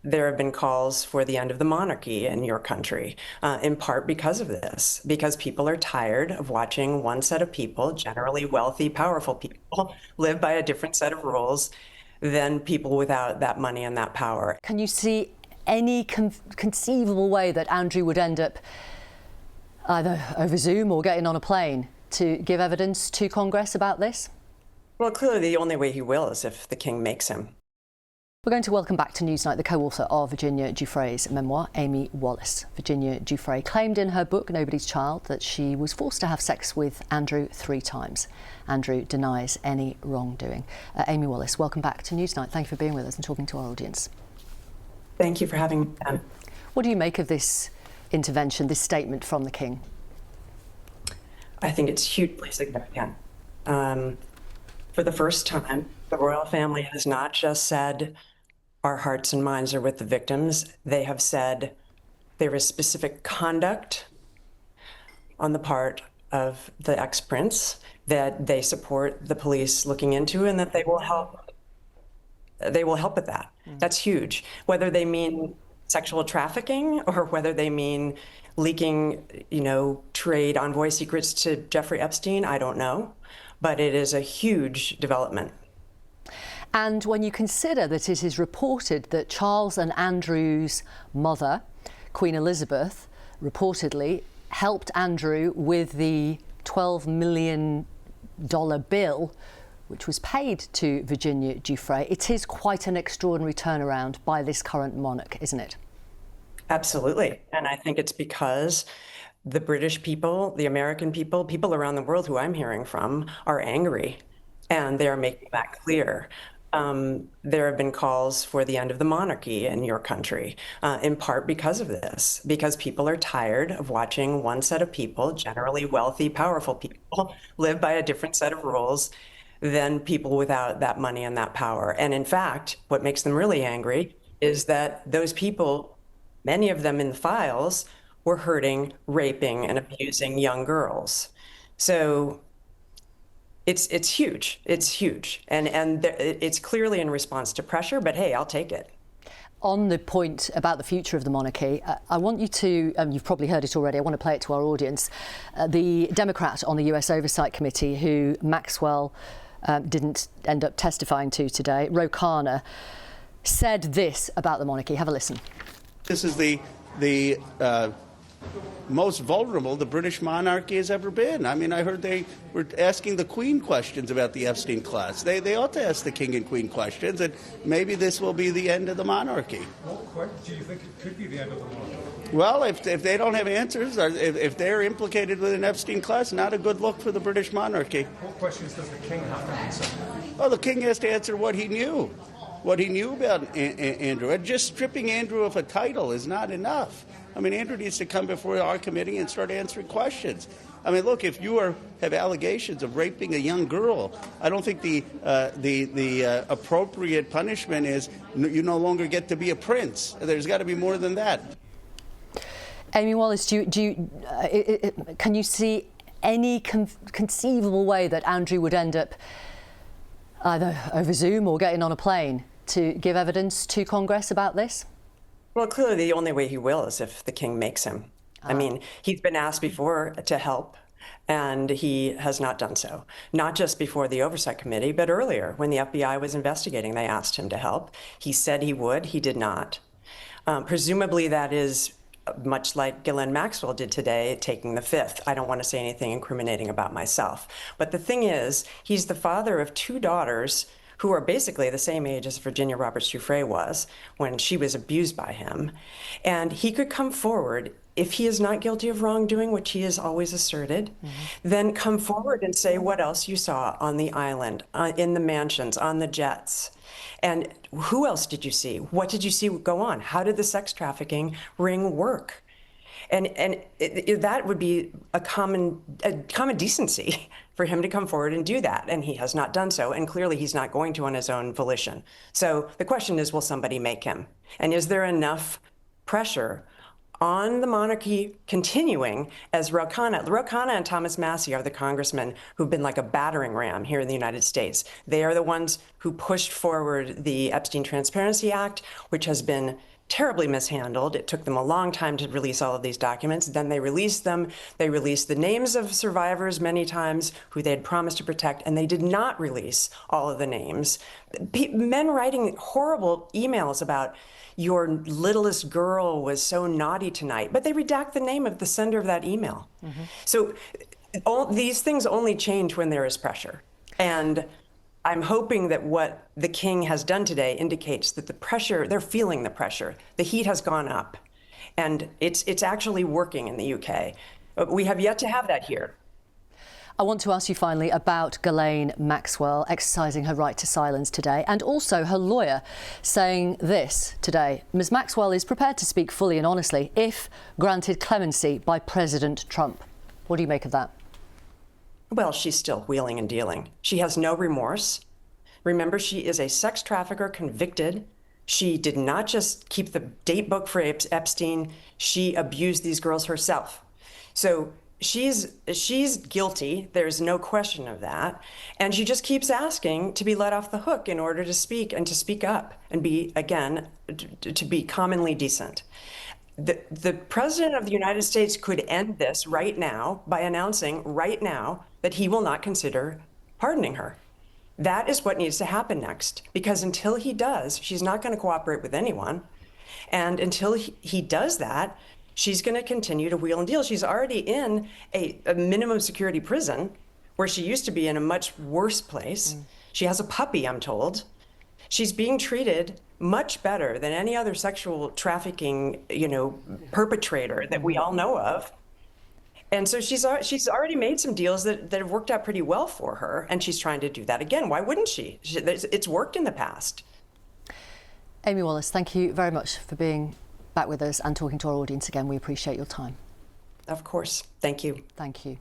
there have been calls for the end of the monarchy in your country, in part because of this, because people are tired of watching one set of people, generally wealthy, powerful people, live by a different set of rules than people without that money and that power. Can you see any conceivable way that Andrew would end up either over Zoom or getting on a plane to give evidence to Congress about this? Well, clearly the only way he will is if the king makes him. We're going to welcome back to Newsnight the co-author of Virginia Giuffre's memoir, Amy Wallace. Virginia Giuffre claimed in her book, Nobody's Child, that she was forced to have sex with Andrew 3 times. Andrew denies any wrongdoing. Amy Wallace, welcome back to Newsnight. Thank you for being with us and talking to our audience. Thank you for having me. What do you make of this intervention, this statement from the King? I think it's hugely significant. For the first time, the royal family has not just said, our hearts and minds are with the victims. They have said there is specific conduct on the part of the ex-prince that they support the police looking into and that they will help. They will help with that. That's huge. Whether they mean sexual trafficking or whether they mean leaking, trade envoy secrets to Jeffrey Epstein, I don't know. But it is a huge development. And when you consider that it is reported that Charles and Andrew's mother, Queen Elizabeth, reportedly helped Andrew with the $12 million bill, which was paid to Virginia Giuffre, it is quite an extraordinary turnaround by this current monarch, isn't it? Absolutely. And I think it's because the British people, the American people, people around the world who I'm hearing from are angry, and they're making that clear. There have been calls for the end of the monarchy in your country, in part because of this, because people are tired of watching one set of people, generally wealthy, powerful people, live by a different set of rules than people without that money and that power. And in fact, what makes them really angry is that those people, many of them in the files, were hurting, raping, and abusing young girls. So it's huge. It's huge. And it's clearly in response to pressure, but hey, I'll take it. On the point about the future of the monarchy, I want you to, you've probably heard it already, I want to play it to our audience. The Democrat on the US Oversight Committee, who Maxwell didn't end up testifying to today, Ro Khanna, said this about the monarchy. Have a listen. This is the most vulnerable the British monarchy has ever been. I mean, I heard they were asking the Queen questions about the Epstein class. They ought to ask the King and Queen questions, and maybe this will be the end of the monarchy. What do you think it could be the end of the monarchy? Well, if they don't have answers, or if they're implicated with an Epstein class, not a good look for the British monarchy. What questions does the King have to answer? Well, the King has to answer what he knew about Andrew. And just stripping Andrew of a title is not enough. I mean, Andrew needs to come before our committee and start answering questions. I mean, look, if you have allegations of raping a young girl, I don't think the appropriate punishment is you no longer get to be a prince. There's got to be more than that. Amy Wallace, can you see any conceivable way that Andrew would end up either over Zoom or getting on a plane to give evidence to Congress about this? Well, clearly the only way he will is if the king makes him. I mean, he's been asked before to help, and he has not done so. Not just before the Oversight Committee, but earlier when the FBI was investigating, they asked him to help. He said he would, he did not. Presumably that is much like Ghislaine Maxwell did today, taking the fifth. I don't want to say anything incriminating about myself. But the thing is, he's the father of 2 daughters who are basically the same age as Virginia Giuffre was when she was abused by him. And he could come forward, if he is not guilty of wrongdoing, which he has always asserted, then come forward and say what else you saw on the island, in the mansions, on the jets. And who else did you see? What did you see go on? How did the sex trafficking ring work? And that would be a common decency for him to come forward and do that. And he has not done so. And clearly he's not going to on his own volition. So the question is, will somebody make him? And is there enough pressure on the monarchy continuing as Ro Khanna and Thomas Massie are the congressmen who've been like a battering ram here in the United States. They are the ones who pushed forward the Epstein Transparency Act, which has been terribly mishandled. It took them a long time to release all of these documents. Then they released them. They released the names of survivors many times who they had promised to protect, and they did not release all of the names. Men writing horrible emails about your littlest girl was so naughty tonight, but they redact the name of the sender of that email. So these things only change when there is pressure. And I'm hoping that what the king has done today indicates that the pressure, they're feeling the pressure. The heat has gone up, and it's actually working in the UK. But we have yet to have that here. I want to ask you finally about Ghislaine Maxwell exercising her right to silence today, and also her lawyer saying this today. Ms. Maxwell is prepared to speak fully and honestly if granted clemency by President Trump. What do you make of that? Well, she's still wheeling and dealing. She has no remorse. Remember, she is a sex trafficker convicted. She did not just keep the date book for Epstein. She abused these girls herself. So she's guilty. There's no question of that. And she just keeps asking to be let off the hook in order to speak and to speak up and be, again, to be commonly decent. The president of the United States could end this right now by announcing right now that he will not consider pardoning her. That is what needs to happen next, because until he does, she's not going to cooperate with anyone. And until he does that, she's going to continue to wheel and deal. She's already in a minimum security prison where she used to be in a much worse place. She has a puppy, I'm told. She's being treated much better than any other sexual trafficking, perpetrator that we all know of. And so she's already made some deals that have worked out pretty well for her, and she's trying to do that again. Why wouldn't she? It's worked in the past. Amy Wallace, thank you very much for being back with us and talking to our audience again. We appreciate your time. Of course. Thank you. Thank you.